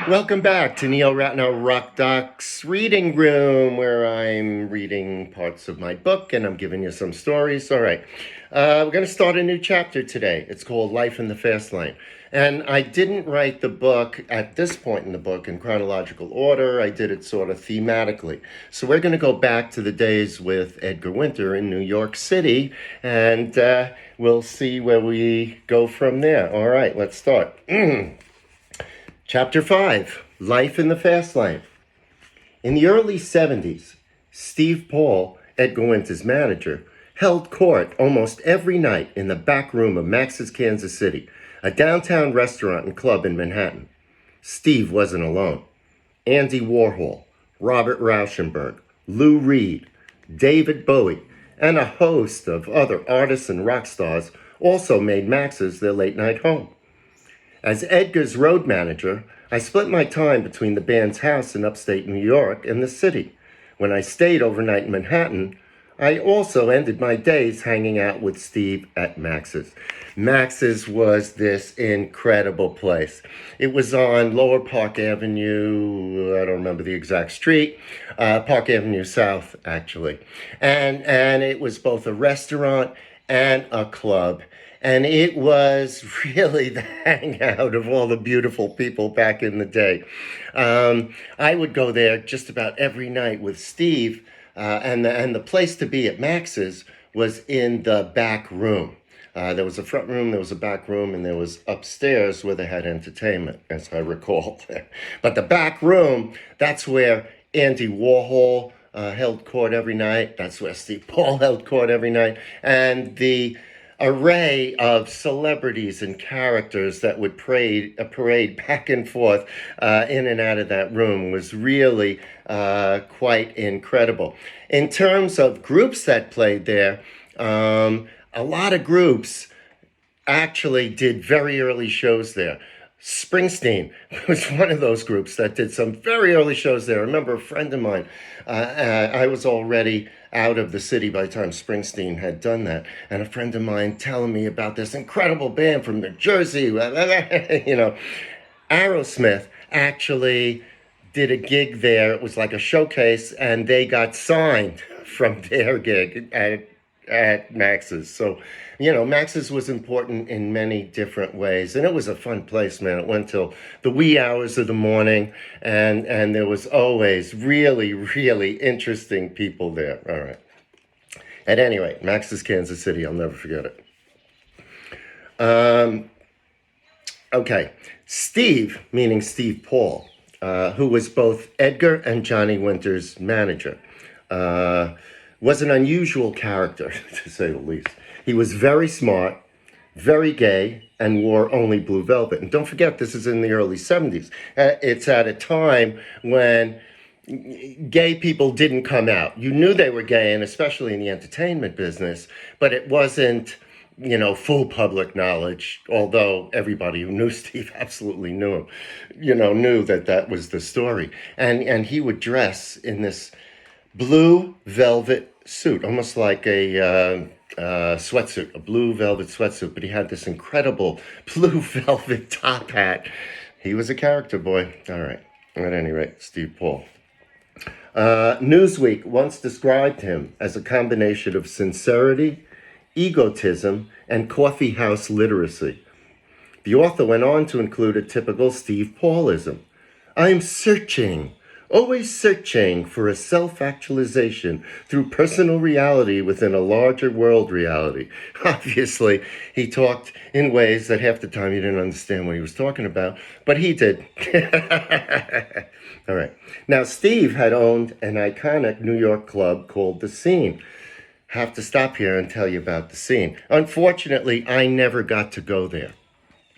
Welcome back to Neil Ratner Rock Doc's reading room, where I'm reading parts of my book and I'm giving you some stories. All right, we're going to start a new chapter today. It's called Life in the Fast Lane. And I didn't write the book at this point in the book in chronological order. I did it sort of thematically. So we're going to go back to the days with Edgar Winter in New York City, and we'll see where we go from there. All right, let's start. Chapter 5, Life in the Fast Lane. In the early 70s, Steve Paul, Edgar Winter's manager, held court almost every night in the back room of Max's Kansas City, a downtown restaurant and club in Manhattan. Steve wasn't alone. Andy Warhol, Robert Rauschenberg, Lou Reed, David Bowie, and a host of other artists and rock stars also made Max's their late-night home. As Edgar's road manager, I split my time between the band's house in upstate New York and the city. When I stayed overnight in Manhattan, I also ended my days hanging out with Steve at Max's. Max's was this incredible place. It was on Lower Park Avenue, I don't remember the exact street, Park Avenue South, actually. And it was both a restaurant and a club. And it was really the hangout of all the beautiful people back in the day. I would go there just about every night with Steve, and the place to be at Max's was in the back room. There was a front room, there was a back room, and there was upstairs where they had entertainment, as I recall. But the back room, that's where Andy Warhol held court every night. That's where Steve Paul held court every night. And the array of celebrities and characters that would parade back and forth in and out of that room was really quite incredible. In terms of groups that played there, a lot of groups actually did very early shows there. Springsteen was one of those groups that did some very early shows there. I remember a friend of mine, I was already out of the city by the time Springsteen had done that, and a friend of mine telling me about this incredible band from New Jersey, Aerosmith actually did a gig there. It was like a showcase, and they got signed from their gig at Max's. So, Max's was important in many different ways, and it was a fun place, man. It went till the wee hours of the morning, and there was always really, really interesting people there. All right. At any rate, Max's Kansas City, I'll never forget it. Okay, Steve, meaning Steve Paul, who was both Edgar and Johnny Winter's manager, was an unusual character, to say the least. He was very smart, very gay, and wore only blue velvet. And don't forget, this is in the early 70s. It's at a time when gay people didn't come out. You knew they were gay, and especially in the entertainment business, but it wasn't, full public knowledge, although everybody who knew Steve absolutely knew him, knew that was the story. And he would dress in this blue velvet suit, almost like a sweatsuit, a blue velvet sweatsuit, but he had this incredible blue velvet top hat. He was a character, boy. All right. At any rate, Steve Paul. Newsweek once described him as a combination of sincerity, egotism, and coffee house literacy. The author went on to include a typical Steve Paulism. I'm searching, always searching for a self-actualization through personal reality within a larger world reality. Obviously, he talked in ways that half the time you didn't understand what he was talking about, but he did. All right. Now, Steve had owned an iconic New York club called The Scene. Have to stop here and tell you about The Scene. Unfortunately, I never got to go there.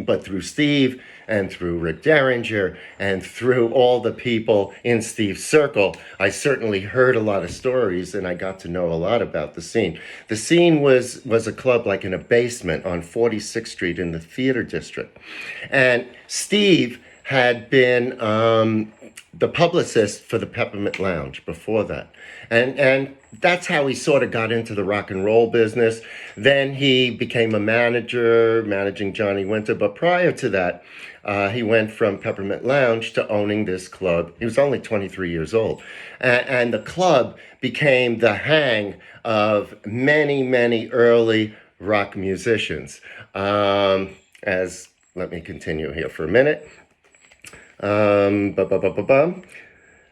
But through Steve and through Rick Derringer and through all the people in Steve's circle, I certainly heard a lot of stories, and I got to know a lot about The Scene. The Scene was a club like in a basement on 46th Street in the theater district. And Steve had been the publicist for the Peppermint Lounge before that. And that's how he sort of got into the rock and roll business. Then he became a manager, managing Johnny Winter. But prior to that, he went from Peppermint Lounge to owning this club. He was only 23 years old. And the club became the hang of many, many early rock musicians. As let me continue here for a minute.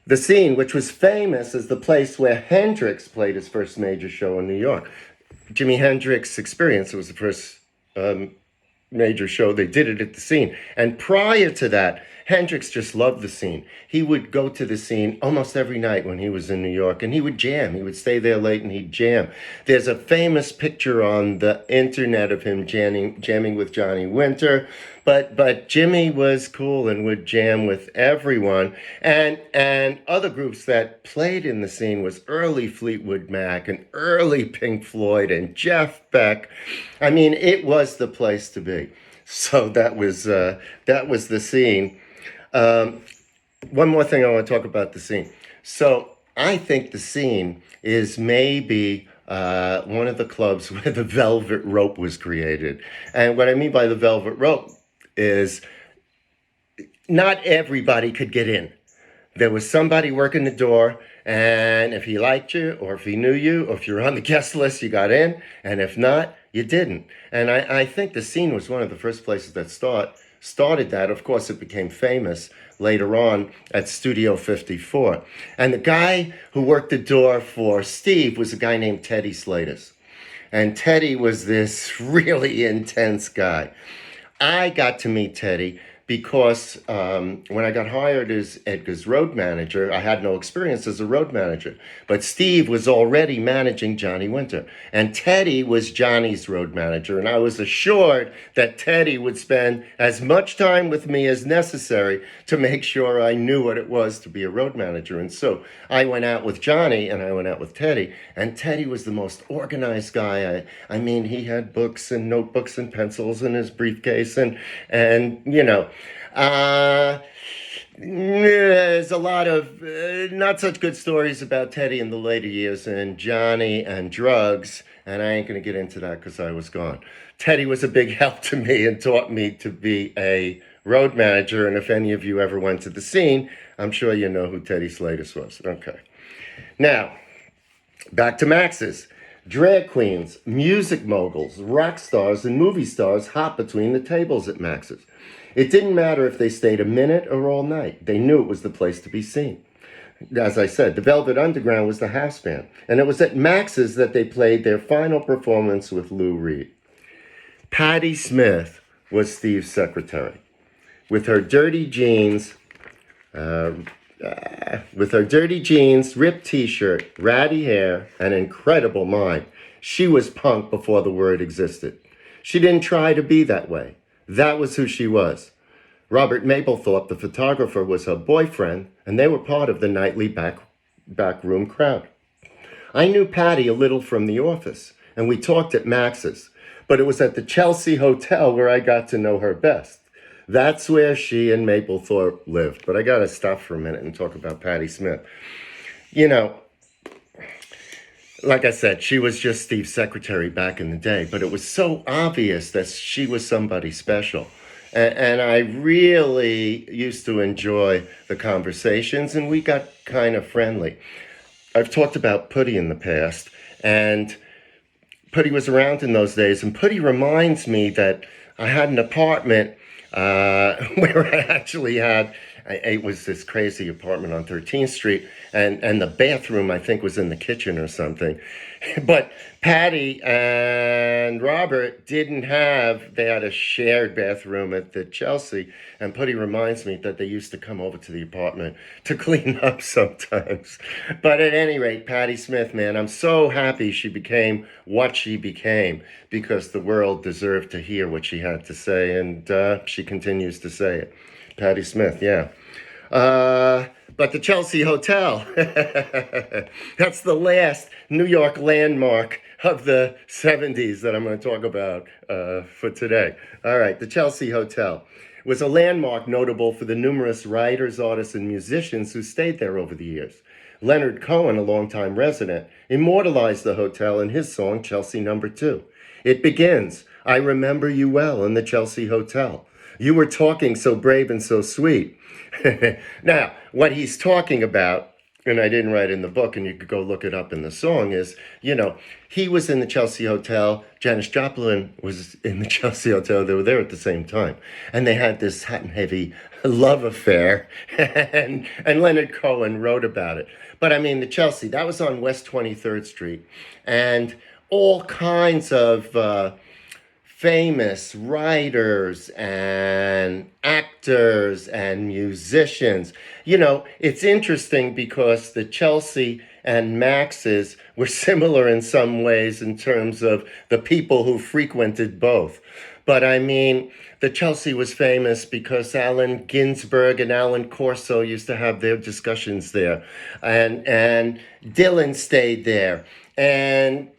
The Scene, which was famous as the place where Hendrix played his first major show in New York. Jimi Hendrix Experience was the first major show. They did it at the Scene. And prior to that, Hendrix just loved the Scene. He would go to the Scene almost every night when he was in New York, and he would jam. He would stay there late and he'd jam. There's a famous picture on the internet of him jamming with Johnny Winter. But Jimi was cool and would jam with everyone. And other groups that played in the Scene was early Fleetwood Mac and early Pink Floyd and Jeff Beck. I mean, it was the place to be. So that was the Scene. One more thing I want to talk about the Scene. So I think the Scene is maybe one of the clubs where the velvet rope was created. And what I mean by the velvet rope is not everybody could get in. There was somebody working the door, and if he liked you, or if he knew you, or if you were on the guest list, you got in, and if not, you didn't. And I think the Scene was one of the first places that started that. Of course, it became famous later on at Studio 54. And the guy who worked the door for Steve was a guy named Teddy Slatus. And Teddy was this really intense guy. I got to meet Teddy because when I got hired as Edgar's road manager, I had no experience as a road manager. But Steve was already managing Johnny Winter. And Teddy was Johnny's road manager. And I was assured that Teddy would spend as much time with me as necessary to make sure I knew what it was to be a road manager. And so I went out with Johnny and I went out with Teddy. And Teddy was the most organized guy. I mean, he had books and notebooks and pencils in his briefcase. And you know, there's a lot of not such good stories about Teddy in the later years and Johnny and drugs, and I ain't going to get into that because I was gone. Teddy was a big help to me and taught me to be a road manager, and if any of you ever went to the Scene, I'm sure you know who Teddy Slatus was. Okay. Now, back to Max's. Drag queens, music moguls, rock stars, and movie stars hop between the tables at Max's. It didn't matter if they stayed a minute or all night. They knew it was the place to be seen. As I said, the Velvet Underground was the house band, and it was at Max's that they played their final performance with Lou Reed. Patti Smith was Steve's secretary. With her dirty jeans, ripped t-shirt, ratty hair, and incredible mind, she was punk before the word existed. She didn't try to be that way. That was who she was. Robert Mapplethorpe, the photographer, was her boyfriend, and they were part of the nightly backroom crowd. I knew Patti a little from the office, and we talked at Max's, but it was at the Chelsea Hotel where I got to know her best. That's where she and Mapplethorpe lived. But I got to stop for a minute and talk about Patti Smith. You know, like I said, she was just Steve's secretary back in the day, but it was so obvious that she was somebody special. And I really used to enjoy the conversations, and we got kind of friendly. I've talked about Putty in the past, and Putty was around in those days, and Putty reminds me that I had an apartment where I actually had, it was this crazy apartment on 13th Street, and the bathroom, I think, was in the kitchen or something. But Patty and Robert didn't have, they had a shared bathroom at the Chelsea, and Putty reminds me that they used to come over to the apartment to clean up sometimes. But at any rate, Patti Smith, man, I'm so happy she became what she became, because the world deserved to hear what she had to say, and she continues to say it. Patti Smith, yeah. But the Chelsea Hotel, that's the last New York landmark of the 70s that I'm going to talk about for today. All right, the Chelsea Hotel. was a landmark notable for the numerous writers, artists, and musicians who stayed there over the years. Leonard Cohen, a longtime resident, immortalized the hotel in his song Chelsea Number 2. It begins, I remember you well in the Chelsea Hotel. You were talking so brave and so sweet. Now, what he's talking about, and I didn't write in the book, and you could go look it up in the song, is, he was in the Chelsea Hotel. Janis Joplin was in the Chelsea Hotel. They were there at the same time. And they had this hot and heavy love affair, and Leonard Cohen wrote about it. But I mean, the Chelsea, that was on West 23rd Street, and all kinds of famous writers and actors and musicians. It's interesting because the Chelsea and Max's were similar in some ways in terms of the people who frequented both. But I mean, the Chelsea was famous because Allen Ginsberg and Alan Corso used to have their discussions there. And Dylan stayed there. And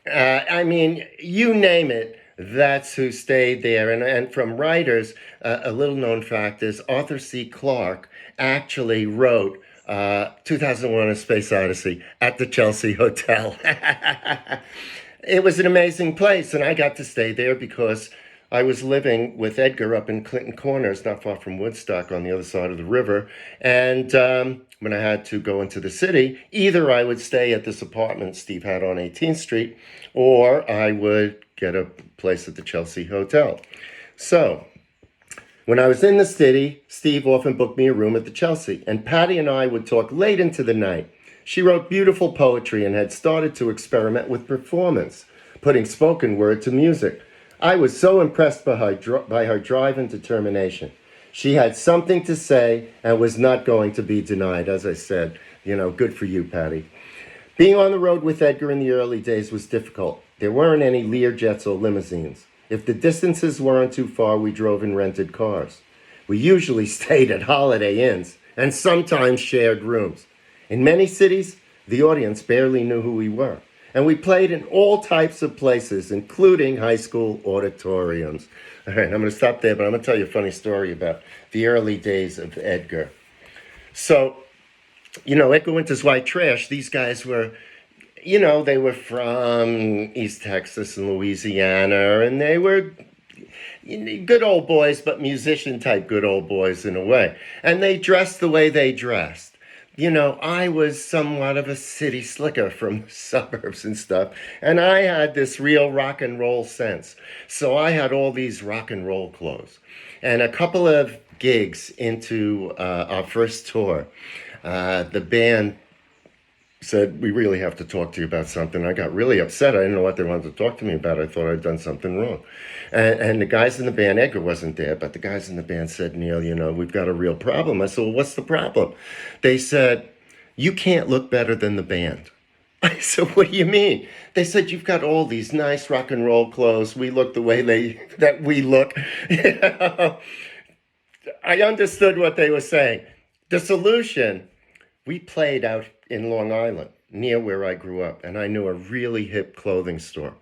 I mean, you name it, that's who stayed there. And from writers, a little known fact is Arthur C. Clarke actually wrote 2001: A Space Odyssey at the Chelsea Hotel. It was an amazing place, and I got to stay there because I was living with Edgar up in Clinton Corners, not far from Woodstock on the other side of the river. And when I had to go into the city, either I would stay at this apartment Steve had on 18th Street, or I would get a place at the Chelsea Hotel. So when I was in the city, Steve often booked me a room at the Chelsea, and Patti and I would talk late into the night. She wrote beautiful poetry and had started to experiment with performance, putting spoken word to music. I was so impressed by her drive and determination. She had something to say and was not going to be denied. As I said, good for you, Patti. Being on the road with Edgar in the early days was difficult. There weren't any Learjets or limousines. If the distances weren't too far, we drove in rented cars. We usually stayed at Holiday Inns and sometimes shared rooms. In many cities, the audience barely knew who we were. And we played in all types of places, including high school auditoriums. All right, I'm going to stop there, but I'm going to tell you a funny story about the early days of Edgar. So, Edgar Winter's White Trash, these guys were, they were from East Texas and Louisiana, and they were good old boys, but musician type good old boys in a way. And they dressed the way they dressed. I was somewhat of a city slicker from the suburbs and stuff, and I had this real rock and roll sense. So I had all these rock and roll clothes. And a couple of gigs into our first tour, the band said, we really have to talk to you about something. I got really upset. I didn't know what they wanted to talk to me about. I thought I'd done something wrong. And the guys in the band, Edgar wasn't there, but the guys in the band said, Neil, we've got a real problem. I said, well, what's the problem? They said, you can't look better than the band. I said, what do you mean? They said, you've got all these nice rock and roll clothes. We look the way that we look. I understood what they were saying. The solution, we played out in Long Island, near where I grew up, and I knew a really hip clothing store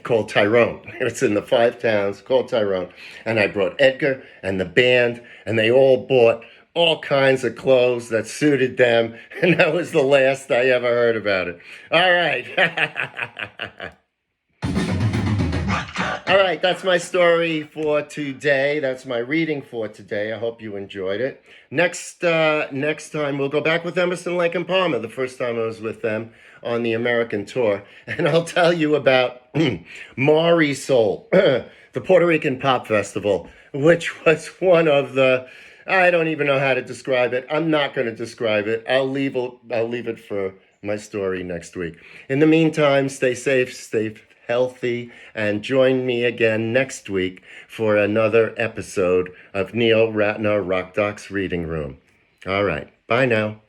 called Tyrone. It's in the 5 towns, called Tyrone. And I brought Edgar and the band, and they all bought all kinds of clothes that suited them, and that was the last I ever heard about it. All right. All right, that's my story for today. That's my reading for today. I hope you enjoyed it. Next time, we'll go back with Emerson, Lake and Palmer, the first time I was with them on the American tour. And I'll tell you about Maury Soul, the Puerto Rican Pop Festival, which was one of the, I don't even know how to describe it. I'm not going to describe it. I'll leave it for my story next week. In the meantime, stay safe, stay healthy, and join me again next week for another episode of Neil Ratner Rock Doc's Reading Room. All right, bye now.